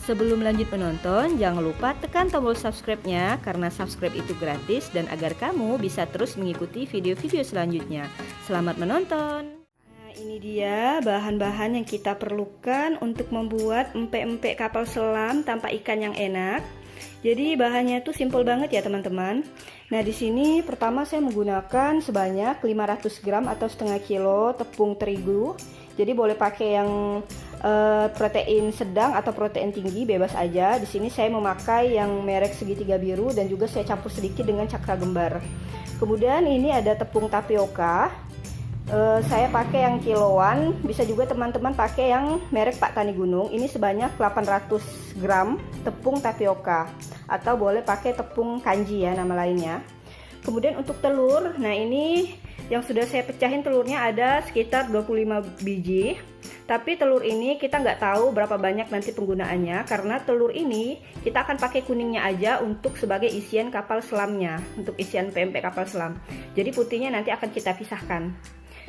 Sebelum lanjut menonton, jangan lupa tekan tombol subscribe-nya karena subscribe itu gratis dan agar kamu bisa terus mengikuti video-video selanjutnya. Selamat menonton. Nah, ini dia bahan-bahan yang kita perlukan untuk membuat empek-empek kapal selam tanpa ikan yang enak. Jadi bahannya itu simple banget ya teman-teman. Nah, di sini pertama saya menggunakan sebanyak 500 gram atau setengah kilo tepung terigu. Jadi boleh pakai yang protein sedang atau protein tinggi, bebas aja. Di sini saya memakai yang merek segitiga biru dan juga saya campur sedikit dengan cakra gembar. Kemudian ini ada tepung tapioka. Saya pakai yang kiloan, bisa juga teman-teman pakai yang merek Pak Tani Gunung. Ini sebanyak 800 gram tepung tapioka atau boleh pakai tepung kanji ya nama lainnya. Kemudian untuk telur, nah ini yang sudah saya pecahin telurnya ada sekitar 25 biji. Tapi telur ini kita nggak tahu berapa banyak nanti penggunaannya, karena telur ini kita akan pakai kuningnya aja untuk sebagai isian kapal selamnya, untuk isian pempek kapal selam. Jadi putihnya nanti akan kita pisahkan.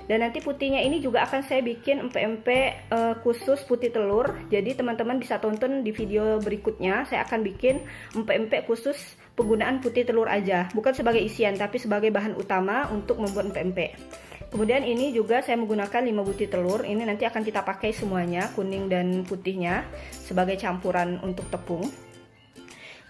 Dan nanti putihnya ini juga akan saya bikin empek-empek khusus putih telur. Jadi teman-teman bisa tonton di video berikutnya. Saya akan bikin empek-empek khusus penggunaan putih telur aja, bukan sebagai isian tapi sebagai bahan utama untuk membuat empek-empek. Kemudian ini juga saya menggunakan 5 butir telur. Ini nanti akan kita pakai semuanya, kuning dan putihnya, sebagai campuran untuk tepung.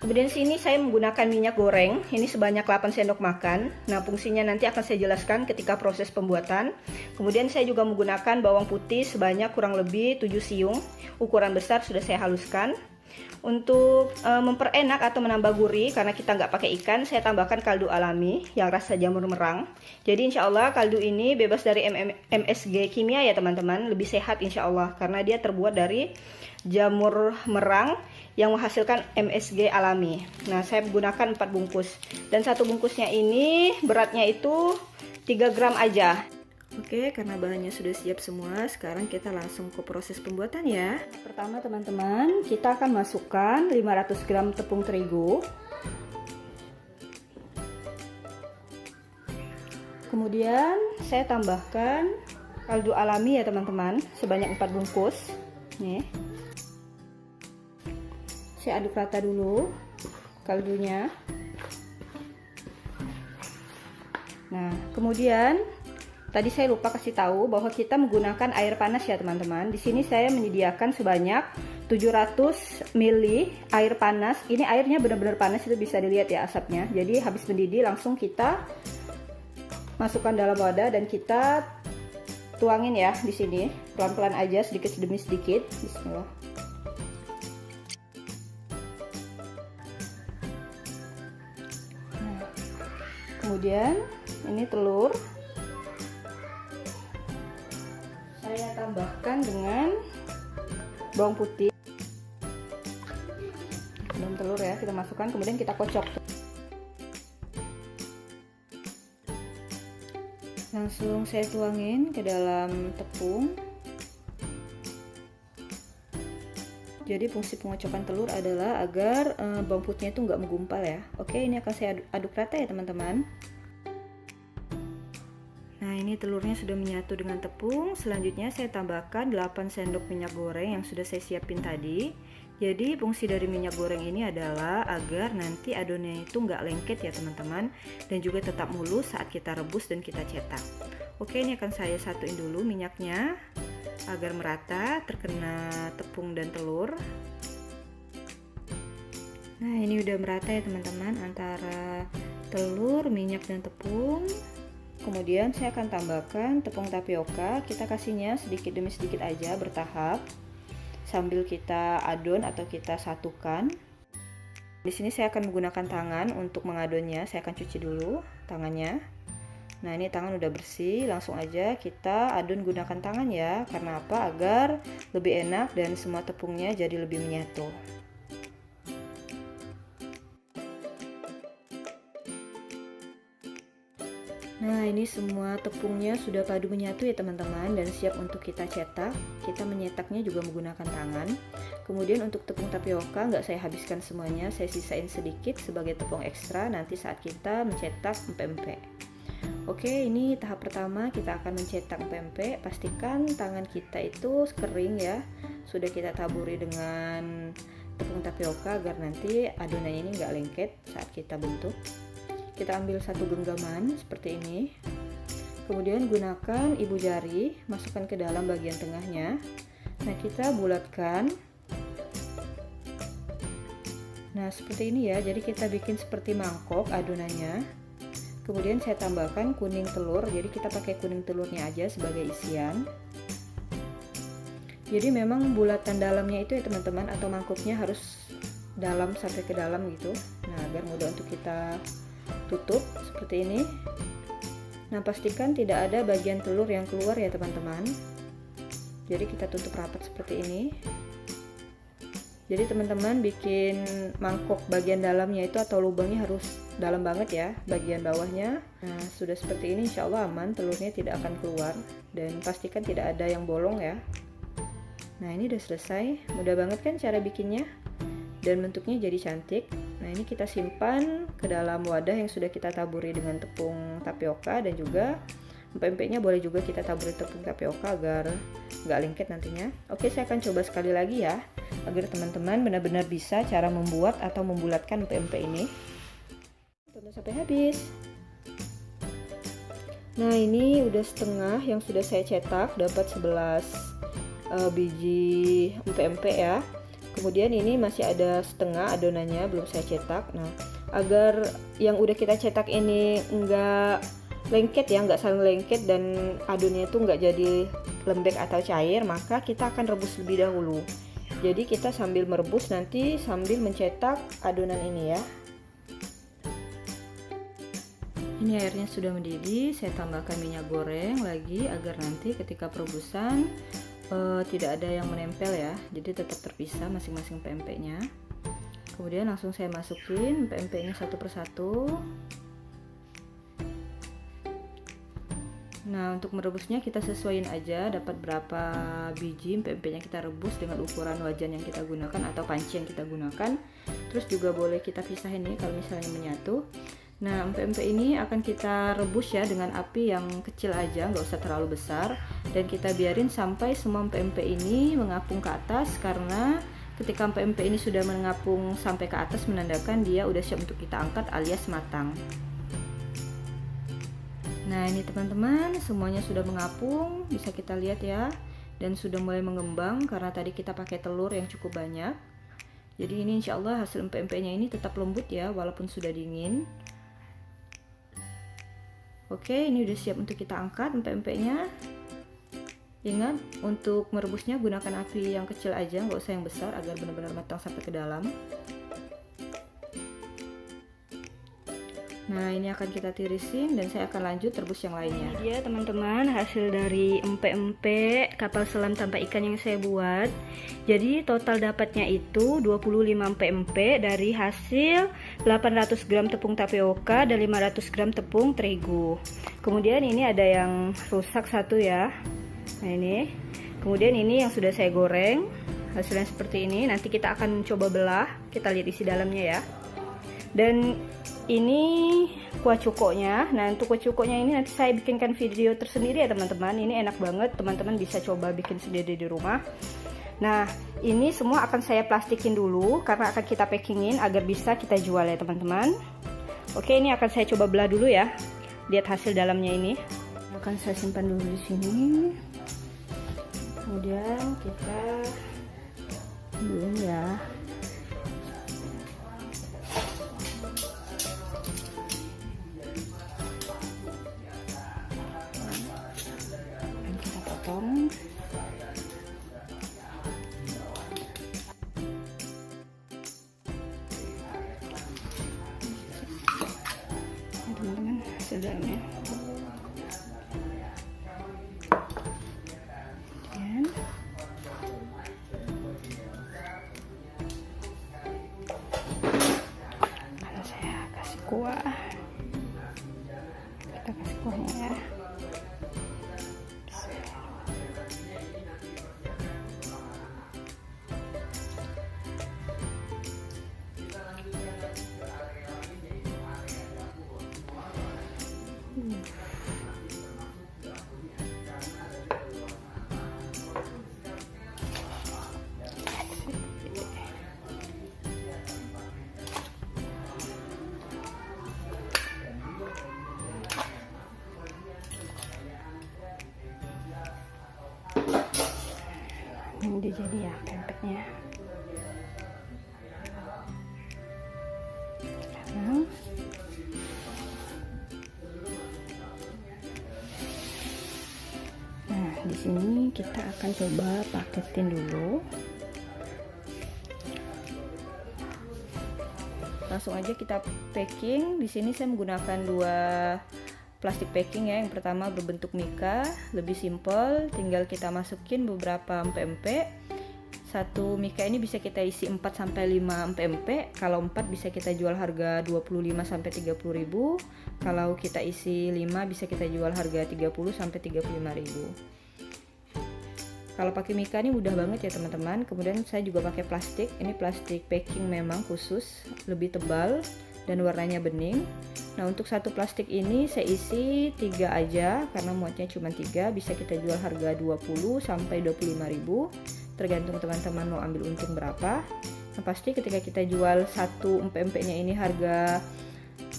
Kemudian sini saya menggunakan minyak goreng, ini sebanyak 8 sendok makan. Nah, fungsinya nanti akan saya jelaskan ketika proses pembuatan. Kemudian saya juga menggunakan bawang putih sebanyak kurang lebih 7 siung, ukuran besar sudah saya haluskan. Untuk memperenak atau menambah gurih, karena kita nggak pakai ikan, saya tambahkan kaldu alami yang rasa jamur merang. Jadi insya Allah kaldu ini bebas dari MSG kimia ya teman-teman, lebih sehat insya Allah karena dia terbuat dari jamur merang yang menghasilkan MSG alami. Nah, saya menggunakan 4 bungkus dan satu bungkusnya ini beratnya itu 3 gram aja. Oke, karena bahannya sudah siap semua, sekarang kita langsung ke proses pembuatan ya. Pertama teman-teman, kita akan masukkan 500 gram tepung terigu. Kemudian saya tambahkan kaldu alami ya teman-teman, sebanyak 4 bungkus. Nih. Saya aduk rata dulu kaldunya. Nah, kemudian tadi saya lupa kasih tahu bahwa kita menggunakan air panas ya teman-teman. Di sini saya menyediakan sebanyak 700 ml air panas. Ini airnya benar-benar panas, itu bisa dilihat ya asapnya. Jadi habis mendidih langsung kita masukkan dalam wadah dan kita tuangin ya di sini. Pelan-pelan aja, sedikit demi sedikit. Bismillah. Nah, kemudian ini telur. Saya tambahkan dengan bawang putih dan telur ya, kita masukkan kemudian kita kocok. Langsung saya tuangin ke dalam tepung. Jadi fungsi pengocokan telur adalah agar bawang putihnya itu nggak menggumpal ya. Oke, ini akan saya aduk rata ya teman-teman. Nah, ini telurnya sudah menyatu dengan tepung. Selanjutnya saya tambahkan 8 sendok minyak goreng yang sudah saya siapin tadi. Jadi fungsi dari minyak goreng ini adalah agar nanti adonannya itu nggak lengket ya teman-teman, dan juga tetap mulus saat kita rebus dan kita cetak. Oke, ini akan saya satuin dulu minyaknya agar merata terkena tepung dan telur. Nah, ini udah merata ya teman-teman antara telur, minyak dan tepung. Kemudian saya akan tambahkan tepung tapioka. Kita kasihnya sedikit demi sedikit aja, bertahap, sambil kita adon atau kita satukan. Di sini saya akan menggunakan tangan untuk mengadonnya. Saya akan cuci dulu tangannya. Nah, ini tangan udah bersih, langsung aja kita adon gunakan tangan ya. Karena apa? Agar lebih enak dan semua tepungnya jadi lebih menyatu. Nah, ini semua tepungnya sudah padu menyatu ya teman-teman, dan siap untuk kita cetak. Kita menyetaknya juga menggunakan tangan. Kemudian untuk tepung tapioka nggak saya habiskan semuanya, saya sisain sedikit sebagai tepung ekstra nanti saat kita mencetak empek-empek. Oke, ini tahap pertama, kita akan mencetak empek-empek. Pastikan tangan kita itu kering ya, sudah kita taburi dengan tepung tapioka agar nanti adonannya ini nggak lengket saat kita bentuk. Kita ambil satu genggaman seperti ini, kemudian gunakan ibu jari, masukkan ke dalam bagian tengahnya. Nah, kita bulatkan. Nah, seperti ini ya, jadi kita bikin seperti mangkok adonannya. Kemudian saya tambahkan kuning telur, jadi kita pakai kuning telurnya aja sebagai isian. Jadi memang bulatan dalamnya itu ya teman-teman, atau mangkuknya harus dalam sampai ke dalam gitu. Nah, agar mudah untuk kita tutup seperti ini. Nah, pastikan tidak ada bagian telur yang keluar ya teman-teman. Jadi kita tutup rapat seperti ini. Jadi teman-teman bikin mangkok bagian dalamnya itu atau lubangnya harus dalam banget ya, bagian bawahnya. Nah, sudah seperti ini insya Allah aman, telurnya tidak akan keluar. Dan pastikan tidak ada yang bolong ya. Nah, ini udah selesai, mudah banget kan cara bikinnya, dan bentuknya jadi cantik. Nah, ini kita simpan ke dalam wadah yang sudah kita taburi dengan tepung tapioka, dan juga empek-empeknya boleh juga kita taburi tepung tapioka agar nggak lengket nantinya. Oke, saya akan coba sekali lagi ya, agar teman-teman benar-benar bisa cara membuat atau membulatkan empek-empek ini. Tonton sampai habis. Nah, ini udah setengah yang sudah saya cetak, dapat 11 biji empek-empek ya. Kemudian ini masih ada setengah adonannya belum saya cetak. Nah, agar yang udah kita cetak ini enggak lengket ya, enggak saling lengket dan adonannya itu enggak jadi lembek atau cair, maka kita akan rebus lebih dahulu. Jadi kita sambil merebus nanti sambil mencetak adonan ini ya. Ini airnya sudah mendidih, saya tambahkan minyak goreng lagi agar nanti ketika perebusan tidak ada yang menempel ya, jadi tetap terpisah masing-masing pempeknya. Kemudian langsung saya masukin pempeknya satu persatu. Nah, untuk merebusnya kita sesuaiin aja dapat berapa biji pempeknya kita rebus dengan ukuran wajan yang kita gunakan atau panci yang kita gunakan. Terus juga boleh kita pisahin nih kalau misalnya menyatu. Nah, empek-empek ini akan kita rebus ya dengan api yang kecil aja, nggak usah terlalu besar, dan kita biarin sampai semua empek-empek ini mengapung ke atas, karena ketika empek-empek ini sudah mengapung sampai ke atas menandakan dia udah siap untuk kita angkat alias matang. Nah, ini teman-teman semuanya sudah mengapung, bisa kita lihat ya, dan sudah mulai mengembang karena tadi kita pakai telur yang cukup banyak. Jadi ini insya Allah hasil empek-empeknya ini tetap lembut ya walaupun sudah dingin. Oke, ini udah siap untuk kita angkat empek-empeknya. Ingat, untuk merebusnya gunakan api yang kecil aja, nggak usah yang besar agar benar-benar matang sampai ke dalam. Nah, ini akan kita tirisin dan saya akan lanjut rebus yang lainnya. Ini dia teman-teman hasil dari empek-empek kapal selam tanpa ikan yang saya buat. Jadi total dapatnya itu 25 empek-empek dari hasil 800 gram tepung tapioka dan 500 gram tepung terigu. Kemudian ini ada yang rusak satu ya. Nah, ini. Kemudian ini yang sudah saya goreng. Hasilnya seperti ini. Nanti kita akan coba belah. Kita lihat isi dalamnya ya. Dan ini kuah cukonya. Nah, untuk kuah cukonya ini nanti saya bikinkan video tersendiri ya teman-teman. Ini enak banget, teman-teman bisa coba bikin sendiri di rumah. Nah, ini semua akan saya plastikin dulu karena akan kita packingin agar bisa kita jual ya teman-teman. Oke, ini akan saya coba belah dulu ya. Lihat hasil dalamnya ini. Akan saya simpan dulu di sini. Kemudian kita ambil ya. Potong. Teman-teman, sedangnya saya kasih kuah, kita kasih kuahnya ya. jadi ya pempeknya. Sekarang di sini kita akan coba paketin dulu. Langsung aja kita packing. Di sini saya menggunakan 2 plastik packing ya. Yang pertama berbentuk mika, lebih simple, tinggal kita masukin beberapa empek-empek. Satu mika ini bisa kita isi 4 sampai 5 empek-empek. Kalau 4 bisa kita jual harga 25 sampai 30.000. Kalau kita isi 5 bisa kita jual harga 30 sampai 35.000. Kalau pakai mika ini mudah banget ya teman-teman. Kemudian saya juga pakai plastik. Ini plastik packing memang khusus, lebih tebal dan warnanya bening. Nah, untuk satu plastik ini saya isi 3 aja karena muatnya cuma 3. Bisa kita jual harga 20 sampai 25.000. Tergantung teman-teman mau ambil untung berapa. Nah, pasti ketika kita jual satu empek-empeknya ini harga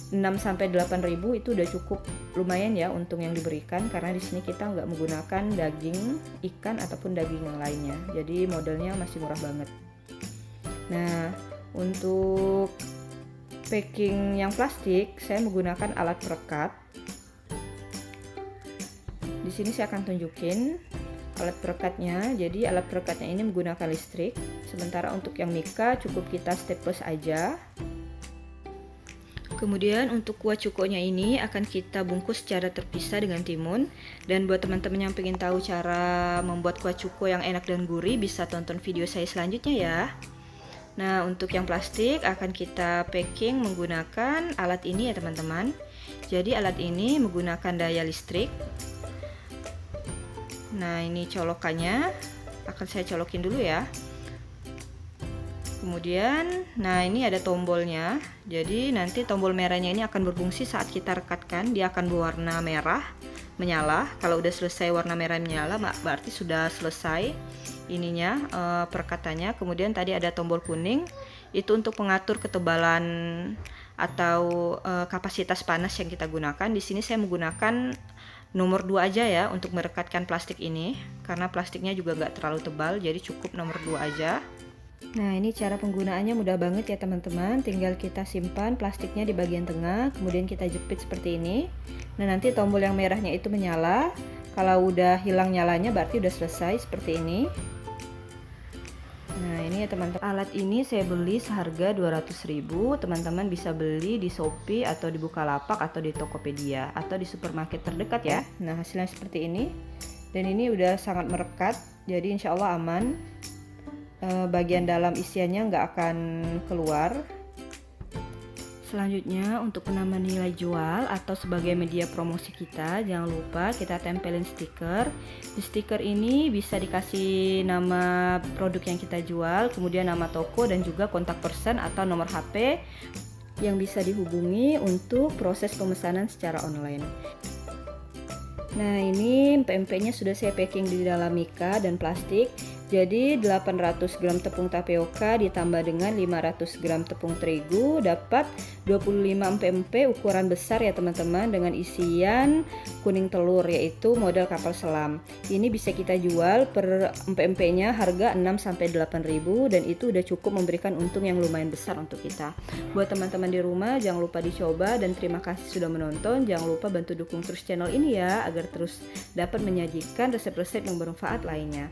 6 sampai 8.000 itu udah cukup lumayan ya untung yang diberikan, karena di sini kita nggak menggunakan daging ikan ataupun daging yang lainnya. Jadi modelnya masih murah banget. Nah, untuk packing yang plastik saya menggunakan alat perekat. Di sini saya akan tunjukin alat perekatnya. Jadi alat perekatnya ini menggunakan listrik. Sementara untuk yang mika cukup kita staples aja. Kemudian untuk kuah cukonya ini akan kita bungkus secara terpisah dengan timun. Dan buat teman-teman yang pengen tahu cara membuat kuah cuko yang enak dan gurih, bisa tonton video saya selanjutnya ya. Nah, untuk yang plastik akan kita packing menggunakan alat ini ya teman-teman. Jadi alat ini menggunakan daya listrik. Nah, ini colokannya akan saya colokin dulu ya. Kemudian, nah ini ada tombolnya. Jadi nanti tombol merahnya ini akan berfungsi saat kita rekatkan. Dia akan berwarna merah menyala. Kalau udah selesai warna merah menyala, berarti sudah selesai ininya perekatannya. Kemudian tadi ada tombol kuning. Itu untuk mengatur ketebalan atau kapasitas panas yang kita gunakan. Di sini saya menggunakan nomor 2 aja ya untuk merekatkan plastik ini. Karena plastiknya juga nggak terlalu tebal, jadi cukup nomor 2 aja. Nah, ini cara penggunaannya mudah banget ya teman-teman. Tinggal kita simpan plastiknya di bagian tengah, kemudian kita jepit seperti ini. Nah, nanti tombol yang merahnya itu menyala. Kalau udah hilang nyalanya berarti udah selesai seperti ini. Nah, ini ya teman-teman. Alat ini saya beli seharga 200.000. Teman-teman bisa beli di Shopee atau di Bukalapak atau di Tokopedia atau di supermarket terdekat ya. Nah, hasilnya seperti ini. Dan ini udah sangat merekat, jadi insya Allah aman. Bagian dalam isiannya nggak akan keluar. Selanjutnya untuk penambah nilai jual atau sebagai media promosi kita, jangan lupa kita tempelin stiker. Di stiker ini bisa dikasih nama produk yang kita jual, kemudian nama toko dan juga kontak person atau nomor HP yang bisa dihubungi untuk proses pemesanan secara online. Nah, ini empek-empeknya sudah saya packing di dalam mika dan plastik. Jadi 800 gram tepung tapioka ditambah dengan 500 gram tepung terigu dapat 25 empek-empek ukuran besar ya teman-teman, dengan isian kuning telur yaitu model kapal selam. Ini bisa kita jual per empek-empeknya harga 6 sampai 8.000 dan itu udah cukup memberikan untung yang lumayan besar untuk kita. Buat teman-teman di rumah jangan lupa dicoba dan terima kasih sudah menonton. Jangan lupa bantu dukung terus channel ini ya agar terus dapat menyajikan resep-resep yang bermanfaat lainnya.